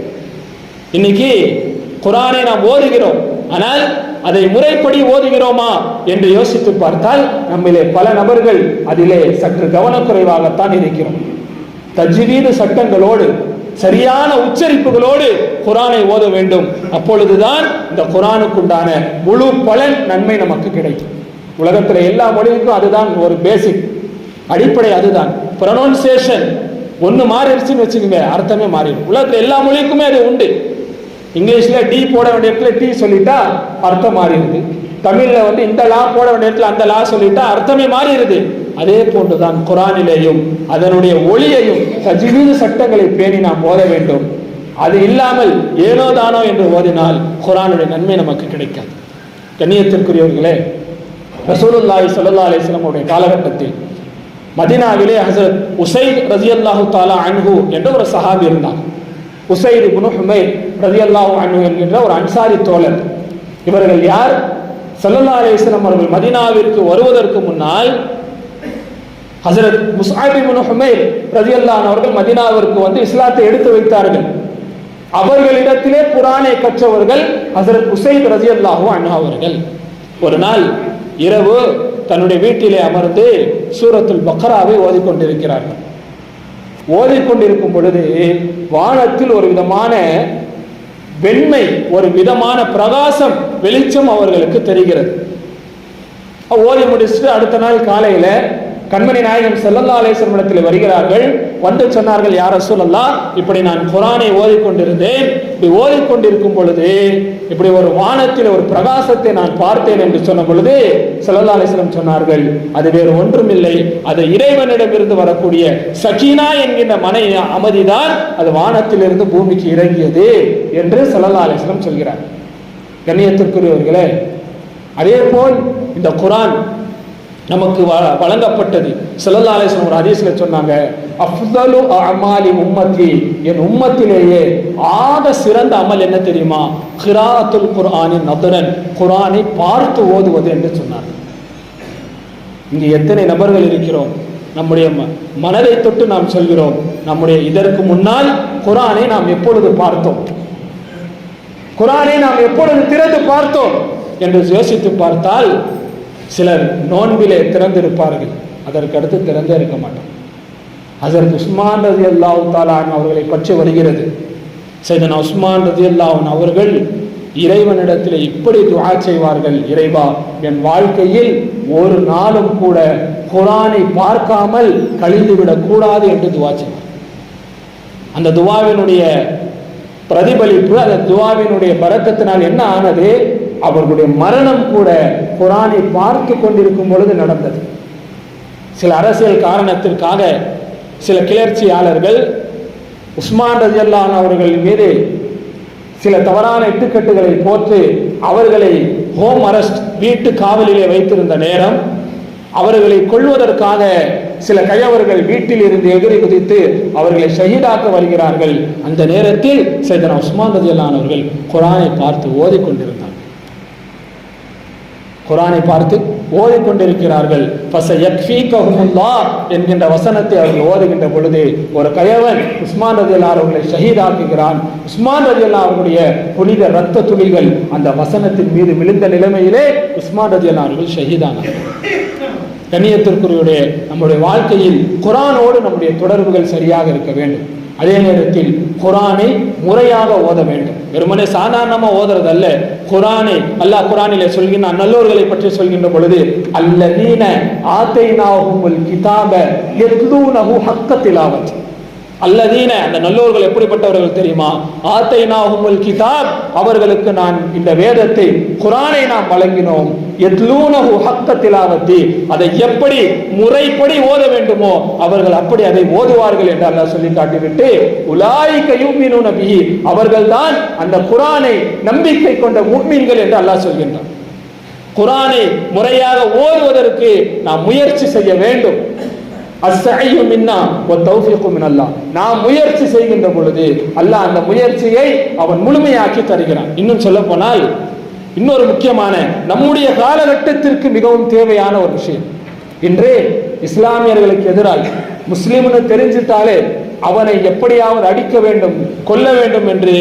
இன்னைக்கு குர்ஆனை நாம் ஓதுகிறோம், ஆனால் அதை முறைப்படி ஓதுகிறோமா என்று யோசித்து பார்த்தால் நம்மிலே பல நபர்கள் அதிலே சற்று கவனக்குறைவாகத்தான் இருக்கிறோம். தஜ்வீது சட்டங்களோடு சரியான உச்சரிப்புகளோடு குர்ஆனை ஓத வேண்டும். அப்பொழுதுதான் இந்த குர்ஆனுக்குண்டான முழு பலன் நன்மை நமக்கு கிடைக்கும். உலகத்தில் எல்லா மொழிக்கும் அதுதான் ஒரு பேசிக் அடிப்படை. அதுதான் ப்ரொனவுன்சியேஷன். ஒன்று மாறிடுச்சுன்னு வச்சுக்கோங்க, அர்த்தமே மாறிடும். உலகத்தில் எல்லா மொழிக்குமே அது உண்டு. இங்கிலீஷ்ல டி போட வேண்டிய இடத்துல டி சொல்லிட்டா அர்த்தம் மாறிடுது. தமிழ்ல இந்த லா போட வேண்டிய இடத்துல அந்த லா சொல்லிட்டா அர்த்தமே மாறிடுது. அதே போன்றுதான் குர்ஆனிலேயும் அதனுடைய ஒளியையும் தஜ்வீது சட்டங்களை பேணி நாம் ஓத வேண்டும். அது இல்லாமல் ஏனோ தானோ என்று ஓதினால் குர்ஆனுடைய நன்மை நமக்கு கிடைக்காது. கண்ணியத்திற்குரியவர்களே, ரசூலுல்லாஹி ஸல்லல்லாஹு அலைஹி வஸல்லம் உடைய காலகட்டத்தில் மதீனாவிலே ஹஸரத் உஸைத் ரலியல்லாஹு தஆலா அன்ஹு என்ற ஒரு சஹாபி இருந்தார். உஸைத் இப்னு ஹுமைர் ரலியல்லாஹு அன்ஹு என்கின்ற ஒரு அன்சாரி தோழர். இவர்கள் யார்? ஸல்லல்லாஹு அலைஹி வஸல்லம் அவர்கள் மதீனாவிற்கு வருவதற்கு முன்னால் ஹஸரத் முஸ்அப் இப்னு ஹுமைர் ரலியல்லாஹு அன்ஹு அவர்கள் மதீனாவிற்கு இஸ்லாத்தை எடுத்து வைத்தார்கள். அவர்களிடத்திலே குர்ஆனை கற்றவர்கள் ஹஸரத் உஸைத் ரலியல்லாஹு அன்ஹு அவர்கள். ஒரு நாள் இரவு தன்னுடைய வீட்டிலே அமர்ந்து சூரத்துல் பக்ராவை ஓதிக்கொண்டிருக்கிறார்கள். ஓதிக்கொண்டிருக்கும் பொழுது வானத்தில் ஒரு விதமான வெண்மை, ஒரு விதமான பிரகாசம், வெளிச்சம் அவர்களுக்கு தெரிகிறது. ஓதி முடிச்சுட்டு அடுத்த நாள் காலையில கண்மணி நாயகம் ஸல்லல்லாஹு அலைஹி வஸல்லம் இடத்தில் வருகிறார்கள். வந்து சொன்னார்கள், யா ரசூலல்லாஹ், இப்படி நான் குர்ஆனை ஓதிக்கொண்டிருந்தேன். இப்படி ஓதிக்கொண்டிருக்கும் பொழுது இப்படி ஒரு வானத்தில் ஒரு பிரகாசத்தை நான் பார்த்தேன் என்று சொன்ன பொழுது ஸல்லல்லாஹு அலைஹி வஸல்லம் சொன்னார்கள், அது வேறு ஒன்றுமில்லை, அது இறைவனிடமிருந்து வரக்கூடிய சகீனா என்கின்ற மன அமைதிதான் அது வானத்திலிருந்து பூமிக்கு இறங்கியது என்று ஸல்லல்லாஹு அலைஹி வஸல்லம் சொல்கிறார். கண்ணியத்திற்குரியவர்களே, அதே போல் இந்த குர்ஆன் நமக்கு வழங்கப்பட்டது. ஸல்லல்லாஹு அலைஹி வஸல்லம் ஒரு ஹதீஸ்ல சொன்னாங்க, அஃதலு அமாலி உம்மத்தி, என் உம்மத்திலேயே ஆக சிறந்த அமல் என்ன தெரியுமா? கிராஅத்துல் குர்ஆனி நதரன், குர்ஆனை பார்த்து ஓதுவது என்று சொன்னார். இங்கே எத்தனை நபர்கள் இருக்கிறோம்? நம்முடைய மனதை தொட்டு நாம் சொல்கிறோம், நம்முடைய இதற்கு முன்னால் குர்ஆனை நாம் எப்பொழுது பார்த்தோம்? குர்ஆனை நாம் எப்பொழுது திறந்து பார்த்தோம் என்று யோசித்து பார்த்தால் சிலர் நோன்பிலே திறந்திருப்பார்கள், அதற்கு அடுத்து திறந்தே இருக்க மாட்டார். ஹஸரத் உஸ்மான் ரலியல்லாஹு தஆலா அன்ஹு அவர்களை பற்றி வருகிறது. சையதுனா உஸ்மான் ரலியல்லாஹு அன்ஹு அவர்கள் இறைவனிடத்தில் இப்படி துஆ செய்வார்கள், இறைவா, என் வாழ்க்கையில் ஒரு நாளும் கூட குர்ஆனை பார்க்காமல் கழிந்துவிடக் கூடாது என்று துஆ செய்வார். அந்த துஆவினுடைய பிரதிபலிப்பு, அந்த துஆவினுடைய பரக்கத்தினால் என்ன ஆனது? அவர்களுடைய மரணம் கூட குர்ஆனை பார்த்து கொண்டிருக்கும் பொழுது நடந்தது. சில அரசியல் காரணத்திற்காக சில கிளர்ச்சியாளர்கள் உஸ்மான் ரலியல்லாஹு அன்ஹு அவர்கள் மீது சில தவறான இட்டுக்கட்டுகளை போட்டு அவர்களை ஹோம் அரெஸ்ட், வீட்டு காவலிலே வைத்திருந்த நேரம் அவர்களை கொல்வதற்காக சில கயவர்கள் வீட்டில் இருந்து எதிரி குதித்து அவர்களை ஷஹீதாக்க வருகிறார்கள். அந்த நேரத்தில் சையதுனா உஸ்மான் ரலியல்லாஹு அன்ஹு அவர்கள் குர்ஆனை பார்த்து ஓதிக்கொண்டிருந்தார்கள். குர்ஆனை பார்த்து ஓதிக்கொண்டிருக்கிறார்கள். ஃபஸயக்ஃபீகஹுமுல்லாஹ் என்கின்ற வசனத்தை அவர்கள் ஓதுகின்ற பொழுது ஒரு கயவன் உஸ்மான் ரலியல்லாஹு அவர்களை ஷஹீதாக்குகிறான். உஸ்மான் ரலியல்லாஹு அவர்களுடைய புனித இரத்த துளிகள் அந்த வசனத்தின் மீது விழுந்த நிலைமையிலே உஸ்மான் ரலியல்லாஹு அவர்கள் ஷஹீதானார்கள். கண்ணியத்திற்குரிய நம்முடைய வாழ்க்கையில் குர்ஆனோடு நம்முடைய தொடர்புகள் சரியாக இருக்க வேண்டும். அதே நேரத்தில் குர்ஆனை முறையாக ஓத வேண்டும். வெறுமனே சாதாரணமா ஓதுறது அல்ல. குர்ஆனை அல்லாஹ் குர்ஆனிலே சொல்கின்ற நல்லோர்களை பற்றி சொல்கின்ற பொழுது, அல்லதீன ஆதைனாஹுமுல் கிதாப யத்லூனஹு ஹக்க திலாவத், அல்லதீன, அந்த நல்லோர்கள் எப்படிப்பட்டவர்கள் தெரியுமா? ஆதைனாஹுமுல் கிதாப், அவர்களுக்கு நான் இந்த வேதத்தை குர்ஆனை நாம் வழங்கினோம். யத்லூனஹு ஹக்க திலாவத்தி, அதை எப்படி முறைப்படி ஓத வேண்டுமோ அவர்கள் அப்படி அதை ஓதுவார்கள் என்று அல்லாஹ் சொல்லி காட்டிவிட்டு, உலாயிக யுமினூன பிஹி, அவர்கள்தான் அந்த குர்ஆனை நம்பிக்கை கொண்ட முஃமின்கள் என்று அல்லாஹ் சொல்கின்றார். குர்ஆனை முறையாக ஓதுவதற்கு நாம் முயற்சி செய்ய வேண்டும். அஸ்ஸஈயு மின்னா வ தௌஃபீகு மினல்லாஹ், நாம் முயற்சி செய்கின்ற பொழுது அல்லாஹ் அந்த முயற்சியை அவன் முழுமையாக்கி தருகிறான். இன்னும் சொல்ல போனால் இன்னொரு முக்கியமான நம்முடைய காலகட்டத்திற்கு மிகவும் தேவையான ஒரு விஷயம், இன்று இஸ்லாமியர்களுக்கு எதிராக முஸ்லிம்னு தெரிஞ்சிட்டாலே அவனை எப்படியாவது அடிக்க வேண்டும், கொல்ல வேண்டும் என்று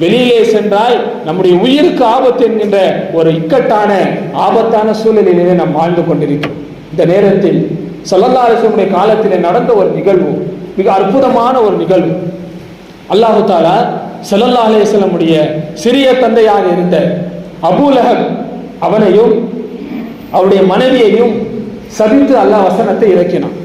வெளியிலே சென்றால் நம்முடைய உயிருக்கு ஆபத்து என்கின்ற ஒரு இக்கட்டான ஆபத்தான சூழலிலே நாம் வாழ்ந்து கொண்டிருக்கிறோம். இந்த நேரத்தில் ஸல்லல்லாஹு அலைஹி வஸல்லம் காலத்திலே நடந்த ஒரு நிகழ்வு, மிக அற்புதமான ஒரு நிகழ்வு. அல்லாஹ் தஆலா ஸல்லல்லாஹு அலைஹி வஸல்லம் சிறிய தந்தையாக இருந்த அபூ லஹப் அவனையும் அவருடைய மனைவியையும் சபித்து அல்லாஹ் வசனத்தை இறக்கினான்.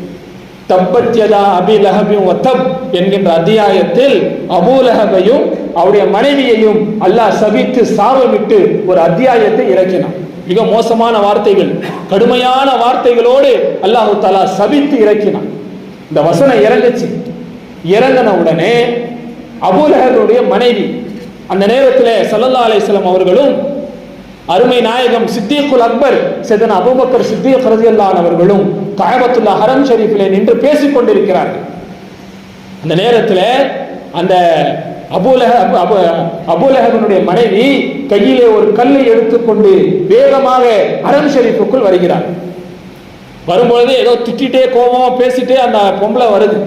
தப்பத் யதா அபீ லஹபின் வ தப் என்கின்ற அத்தியாயத்தில் அபூ லஹபையும் அவருடைய மனைவியையும் அல்லாஹ் சபித்து சாபமிட்டு ஒரு அத்தியாயத்தை இறக்கினான். மிக மோசமான வார்த்தைகள், கடுமையான வார்த்தைகளோடு அல்லாஹு தஆலா சபித்து இறக்கினான். இந்த வசனம் இறங்குச்சு. இறங்கின உடனே அபூ லஹபுடைய மனைவி, அந்த நேரத்தில் ஸல்லல்லாஹு அலைஹி வஸல்லம் அவர்களும் அருமை நாயகம் சித்திகுல் அக்பர் சையதுனா அபூபக்கர் சித்திக் ரலியல்லாஹு அன்ஹு அவர்களும் கஅபத்துல்லாஹ் ஹரம் ஷரீஃபிலே நின்று பேசிக் கொண்டிருக்கிறார்கள். அந்த நேரத்தில் அந்த அபூ லஹபுடைய மனைவி கையிலே ஒரு கல்லை எடுத்துக்கொண்டு வேகமாக ஹரம் ஷரீஃபுக்குள் வருகிறார். வரும்பொழுது ஏதோ திட்டிட்டே கோபமா பேசிட்டே அந்த பொம்பளை வருது.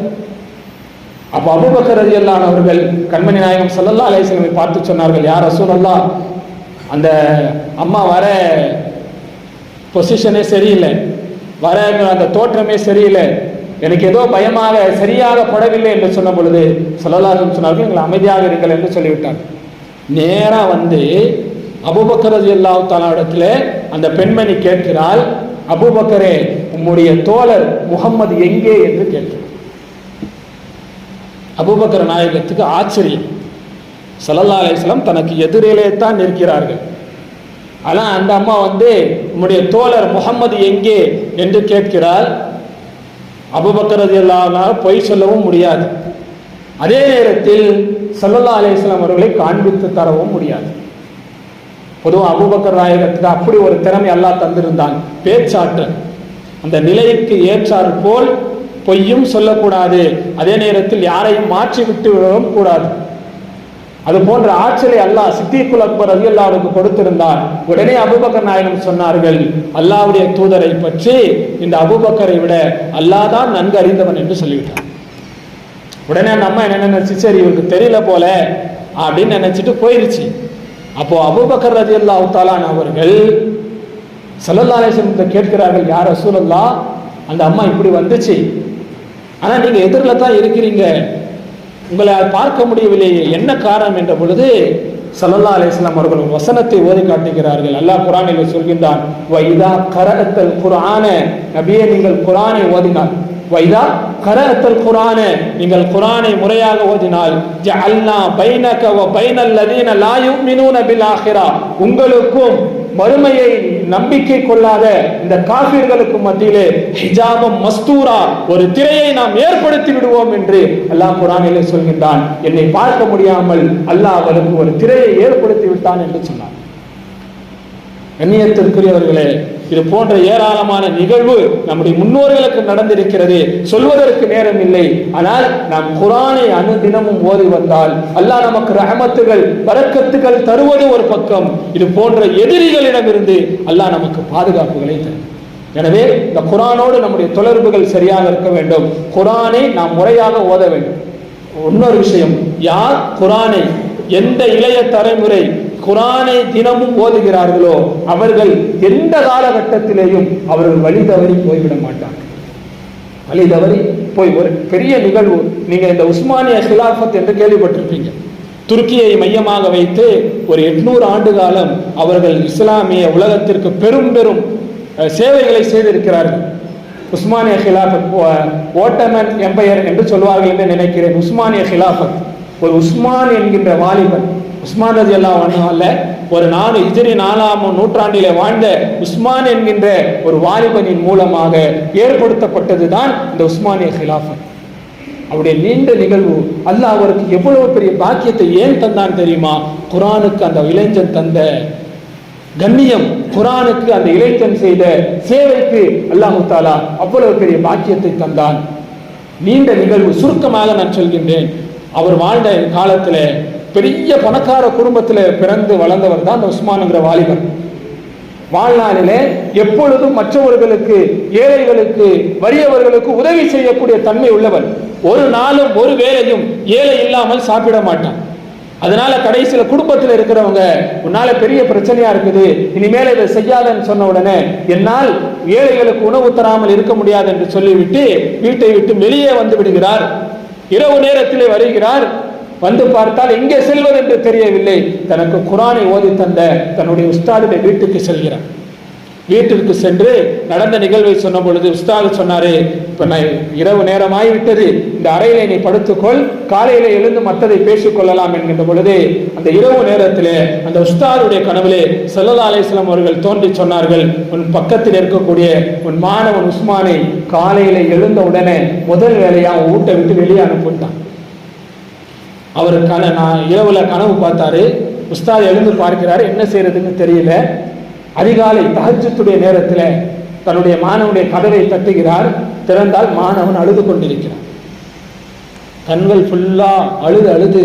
அப்போ அபூபக்கர் ரலியல்லாஹு அன்ஹு அவர்கள் கண்மணி நாயகம் ஸல்லல்லாஹு அலைஹி வஸல்லம் பார்த்து சொன்னார்கள், யா ரசூலல்லாஹ், அந்த அம்மா வர பொசிஷனே சரியில்லை, வர அந்த தோற்றமே சரியில்லை, எனக்கு ஏதோ பயமாக சரியாக படவில்லை என்று சொன்ன பொழுது ஸல்லல்லாஹு அலைஹி வஸல்லம் சொன்னார்கள், நீங்கள் அமைதியாக இருங்கள் என்று சொல்லிவிட்டார். நேராக வந்து அபூபக்கர் ரலியல்லாஹு தஆலா இடத்திலே அந்த பெண்மணி கேட்கிறாள், அபூபக்கரே, உம்முடைய தோழர் முகம்மது எங்கே என்று கேட்கிறார். அபூபக்கர் நாயகத்துக்கு ஆச்சரியம். ஸல்லல்லாஹு அலைஹி வஸல்லம் தனக்கு எதிரிலே தான் இருக்கிறார்கள். ஆனால் அந்த அம்மா உம்முடைய தோழர் முகம்மது எங்கே என்று கேட்கிறார். அபூபக்கர் ரலியல்லாஹு அன்ஹு பொய் சொல்லவும் முடியாது, அதே நேரத்தில் ஸல்லல்லாஹு அலைஹி வஸல்லம் அவர்களை காண்பித்து தரவும் முடியாது. பொதுவாக அபூபக்கர் நாயகத்துக்கு அப்படி ஒரு திறமை அல்லாஹ் தந்திருந்தான், பேச்சாற்றல். அந்த நிலைக்கு ஏற்றாறு போல் பொய்யும் சொல்லக்கூடாது, அதே நேரத்தில் யாரையும் மாற்றி விட்டு விடவும் கூடாது. அது போன்ற ஆற்றலை அல்லாஹ் சித்திகுல் அக்பர் ரலியல்லாஹு அன்ஹுக்கு கொடுத்திருந்தார். உடனே அபூபக்கர் நாயகம் சொன்னார்கள், அல்லாஹ்வுடைய தூதரை பற்றி இந்த அபூபக்கரை விட அல்லாஹ் தான் நன்கு அறிந்தவன் என்று சொல்லிவிட்டார். உடனே அந்த அம்மா என்ன நினைச்சு, சரி இவருக்கு தெரியல போல அப்படின்னு நினைச்சிட்டு போயிருச்சு. அப்போ அபூபக்கர் ரலியல்லாஹு தஆலா அவர்கள் ஸல்லல்லாஹு அலைஹி வஸல்லம் கேட்கிறார்கள், யா ரசூலல்லாஹ், அந்த அம்மா இப்படி வந்துச்சு, ஆனா நீங்க எதிரில் தான் இருக்கிறீங்க, உங்களை பார்க்க முடியவில்லையே, என்ன காரணம் என்ற பொழுது ஸல்லல்லாஹு அலைஹி வஸல்லம் அவர்கள் ஒரு வசனத்தை ஓதி காட்டுகிறார்கள். அல்லாஹ் குர்ஆனில் சொல்கின்றான், வைதா கரஅத்தல் குர்ஆன, நபியே நீங்கள் குர்ஆனை ஓதினால், வைதா கரஅத்தல் குர்ஆன, நீங்கள் குர்ஆனை முறையாக ஓதினால், ஜஅல்னா பைனக வ பைனல் லதீன லா யுமினூன பில் ஆখিরা, உங்களுக்கும் மறுமையை நம்பிக்கை கொள்ளாத இந்த காஃபிர்களுக்கு மத்தியிலே ஹிஜாபம் மஸ்தூரா, ஒரு திரையை நாம் ஏற்படுத்தி விடுவோம் என்று அல்லாஹ் குர்ஆனிலே சொல்கின்றான். என்னை பார்க்க முடியாமல் அல்லாஹ் அவருக்கு ஒரு திரையை ஏற்படுத்தி விட்டான் என்று சொன்னார். கண்ணியத்திற்குரியவர்களே, இது போன்ற ஏராளமான நிகழ்வு நம்முடைய முன்னோர்களுக்கு நடந்திருக்கிறது, சொல்வதற்கு நேரம் இல்லை. ஆனால் நாம் குர்ஆனை அனுதினமும் ஓதி வந்தால் அல்லாஹ் நமக்கு ரஹமத்துகள் பரக்கத்துகள் தருவது ஒரு பக்கம், இது போன்ற எதிரிகளிடமிருந்து அல்லாஹ் நமக்கு பாதுகாப்புகளை தரும். எனவே இந்த குர்ஆனோடு நம்முடைய தொடர்புகள் சரியாக இருக்க வேண்டும், குர்ஆனை நாம் முறையாக ஓத வேண்டும். இன்னொரு விஷயம், யார் குர்ஆனை, எந்த இளைய தலைமுறை குர்ஆனை தினமும் ஓதுகிறார்களோ அவர்கள் எந்த காலகட்டத்திலேயும் அவர்கள் வழி தவறி போய்விட மாட்டார்கள். வழி தவறி போய் ஒரு பெரிய நிகழ்வு, நீங்க இந்த உஸ்மானிய ஹிலாஃபத் என்று கேள்விப்பட்டிருப்பீங்க. துருக்கியை மையமாக வைத்து ஒரு 800 ஆண்டு காலம் அவர்கள் இஸ்லாமிய உலகத்திற்கு பெரும் பெரும் சேவைகளை செய்திருக்கிறார்கள். உஸ்மானிய ஹிலாஃபத், ஓட்டமன் எம்பையர் என்று சொல்வார்கள் என்று நினைக்கிறேன். உஸ்மானிய ஹிலாஃபத், ஒரு உஸ்மான் என்கின்ற வாலிபன், உஸ்மான் ரலியல்லாஹு அன்ஹு அல்ல, ஒரு ஹிஜ்ரி 4ஆம் நூற்றாண்டிலே வாழ்ந்த உஸ்மான் என்கின்ற ஒரு வாலிபனின் மூலமாக ஏற்படுத்தப்பட்டதுதான் இந்த உஸ்மானிய ஹிலாஃபத். அவருடைய நீண்ட நிகழ்வு, அல்லாஹ் அவருக்கு எவ்வளவு பெரிய பாக்கியத்தை ஏன் தந்தான் தெரியுமா? குர்ஆனுக்கு அந்த இளைஞன் தந்த கண்ணியம், குர்ஆனுக்கு அந்த இளைஞன் செய்த சேவைக்கு அல்லாஹ் தஆலா அவ்வளவு பெரிய பாக்கியத்தை தந்தான். நீண்ட நிகழ்வு, சுருக்கமாக நான் சொல்கின்றேன். அவர் வாழ்ந்த காலத்தில் பெரிய பணக்கார குடும்பத்தில் பிறந்து வளர்ந்தவர் தான் அந்த உஸ்மான்ங்கிற வாலிபர். வாழ்நாளிலே எப்பொழுதும் மற்றவர்களுக்கு, ஏழைகளுக்கு, வறியவர்களுக்கு உதவி செய்யக்கூடிய தன்மை உள்ளவர். ஒரு நாளும் ஒரு வேளையும் ஏழை இல்லாமல் சாப்பிட மாட்டான். அதனால கடைசியில் குடும்பத்தில் இருக்கிறவங்க, உன்னால பெரிய பிரச்சனையா இருக்குது, இனிமேல் இதை செய்யாதன்னு சொன்ன உடனே என்னால் ஏழைகளுக்கு உணவு தராமல் இருக்க முடியாது என்று சொல்லிவிட்டு வீட்டை விட்டு வெளியே வந்து விடுகிறார். இரவு நேரத்திலே வருகிறார். வந்து பார்த்தால் எங்கே செல்வது என்று தெரியவில்லை. தனக்கு குர்ஆனை ஓதி தந்த தன்னுடைய உஸ்தாதுடைய வீட்டுக்கு செல்கிறார். வீட்டிற்கு சென்று நடந்த நிகழ்வை சொன்ன பொழுது உஸ்தாது சொன்னாரு, இப்ப நான் இரவு நேரமாகிவிட்டது, இந்த அறையிலே நீ படுத்துக்கொள், காலையில எழுந்து மற்றதை பேசிக் கொள்ளலாம் என்கின்ற பொழுது அந்த இரவு நேரத்திலே அந்த உஸ்தாதுடைய கனவிலே ஸல்லல்லாஹு அலைஹி வஸல்லம் அவர்கள் தோன்றி சொன்னார்கள், உன் பக்கத்தில் இருக்கக்கூடிய உன் மாணவன் உஸ்மானை காலையில எழுந்த உடனே முதல் வேலையா வீட்டை விட்டு வெளியே அனுப்பிட்டான். அவருக்கான நான் இரவுல கனவு பார்த்தாரு. உஸ்தாத் எழுந்து பார்க்கிறாரு, என்ன செய்யறதுன்னு தெரியல. அதிகாலை தஹஜ்ஜுடைய நேரத்தில் தன்னுடைய மாணவனுடைய கதவை தட்டுகிறார். திறந்தால் மாணவன் அழுது கொண்டிருக்கிறார். கண்கள் ஃபுல்லா அழுது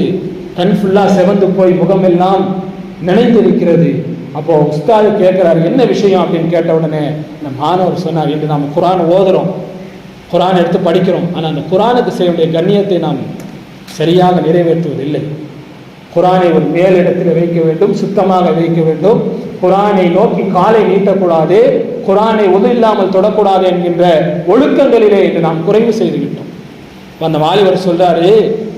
கண் ஃபுல்லா செவந்து போய் முகமெல்லாம் நினைந்திருக்கிறது. அப்போ உஸ்தாது கேட்கிறார், என்ன விஷயம் அப்படின்னு கேட்ட உடனே இந்த மாணவர் சொன்னார், இன்று நாம் குர்ஆன் ஓதுறோம், குர்ஆன் எடுத்து படிக்கிறோம், ஆனால் அந்த குர்ஆனுக்கு செய்ய வேண்டிய கண்ணியத்தை நாம் சரியாக நிறைவேற்றுவதில்லை. குர்ஆனை ஒரு மேலிடத்தில் வைக்க வேண்டும், சுத்தமாக வைக்க வேண்டும். குர்ஆனை நோக்கி காலை நீட்டக்கூடாது, குர்ஆனை ஒது இல்லாமல் தொடக்கூடாது என்கின்ற ஒழுக்கங்களிலே இன்று நாம் குறைவு செய்துவிட்டோம். அந்த வாலிபர் சொல்றாரு,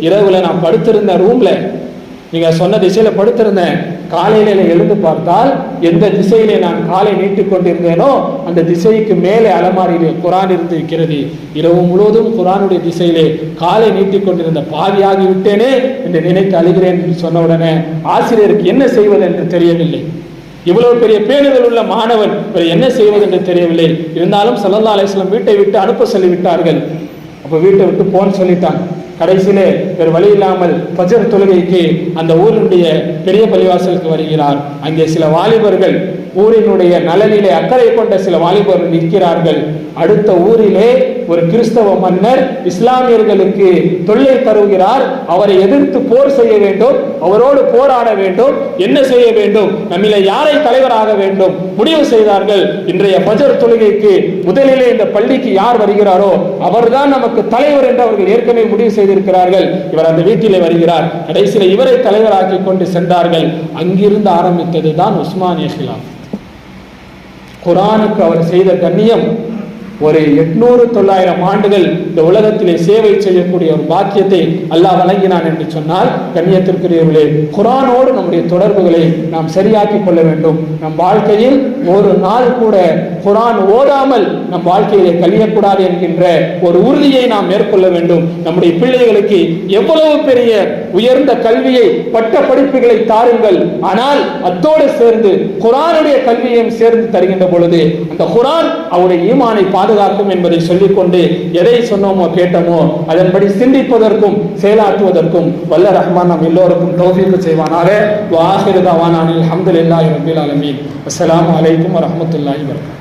இரவுல நான் படுத்திருந்த ரூம்ல, நீங்க சொன்ன திசையில படுத்திருந்தேன், காலையில எழுந்து பார்த்தால் எந்த திசையிலே நான் காலை நீட்டிக் கொண்டிருந்தேனோ அந்த திசைக்கு மேலே அலமாரியிலே குரான் இருந்து இருக்கிறது. இரவு முழுவதும் குரானுடைய திசையிலே காலை நீட்டிக் கொண்டிருந்த பாவியாகி விட்டேனே என்று நினைத்து அழுகிறேன் என்று சொன்ன உடனே ஆசிரியருக்கு என்ன செய்வது என்று தெரியவில்லை. இவ்வளவு பெரிய பேணுதல் உள்ள மாணவன் என்ன செய்வது என்று தெரியவில்லை. இருந்தாலும் ஸல்லல்லாஹு அலைஹி வஸல்லம் வீட்டை விட்டு அனுப்ப சொல்லிவிட்டார்கள். அப்ப வீட்டை விட்டு போன்னு சொல்லிட்டான். கடைசியிலே வேறு வழி இல்லாமல் ஃபஜர் தொழுகைக்கு அந்த ஊரினுடைய பெரிய பள்ளிவாசலுக்கு வருகிறார். அங்கே சில வாலிபர்கள், ஊரினுடைய நலனிலே அக்கறை கொண்ட சில வாலிபர்கள் நிற்கிறார்கள். அடுத்த ஊரிலே ஒரு கிறிஸ்தவ மன்னர் இஸ்லாமியர்களுக்கு தொல்லை தருகிறார். அவரை எதிர்த்து போர் செய்ய வேண்டும், அவரோடு போராட வேண்டும். என்ன செய்ய வேண்டும், நம்மிலே யாரை தலைவராக வேண்டும் முடிவு செய்தார்கள். இன்றைய ஃபஜர் தொழுகைக்கு முதலிலே இந்த பள்ளிக்கு யார் வருகிறாரோ அவர்தான் நமக்கு தலைவர் என்று அவர்கள் ஏற்கனவே முடிவு செய்திருக்கிறார்கள். இவர் அந்த வீட்டிலே வருகிறார். கடைசியில் இவரை தலைவராக்கி கொண்டு சென்றார்கள். அங்கிருந்து ஆரம்பித்தது தான் உஸ்மானிய ஹிலாஃபத். குர்ஆனுக்கு அவர் செய்த கண்ணியம் ஒரு 800-900 ஆண்டுகள் இந்த உலகத்திலே சேவை செய்யக்கூடிய ஒரு பாக்கியத்தை அல்லாஹ் வழங்கினான் என்று சொன்னால், கண்ணியத்திற்குரியவர்களே, குர்ஆனோடு நம்முடைய தொடர்புகளை நாம் சரியாக்கி கொள்ள வேண்டும். நம் வாழ்க்கையில் ஒரு நாள் கூட குர்ஆன் ஓதாமல் நம் வாழ்க்கையிலே கழியக்கூடாது என்கின்ற ஒரு உறுதியை நாம் மேற்கொள்ள வேண்டும். நம்முடைய பிள்ளைகளுக்கு எவ்வளவு பெரிய உயர்ந்த கல்வியை, பட்ட படிப்புகளை தாருங்கள், ஆனால் அத்தோடு சேர்ந்து குர்ஆனுடைய கல்வியையும் சேர்ந்து தருகின்ற பொழுது அந்த குர்ஆன் அவருடைய ஈமானை பாதுகாக்கும் என்பதை சொல்லிக்கொண்டு எதை சொன்னோமோ கேட்டோமோ அதன்படி சிந்திப்பதற்கும் செயலாற்றுவதற்கும் வல்ல ரஹ்மான் நம் எல்லோருக்கும் தௌஃபீக் செய்வானாக. வ ஆகிரு தஅவானா அல்ஹம்துலில்லாஹி ரப்பில் ஆலமீன். அஸ்ஸலாமு அலைக்கும் வரஹ்மத்துல்லாஹி வபரகாத்துஹு.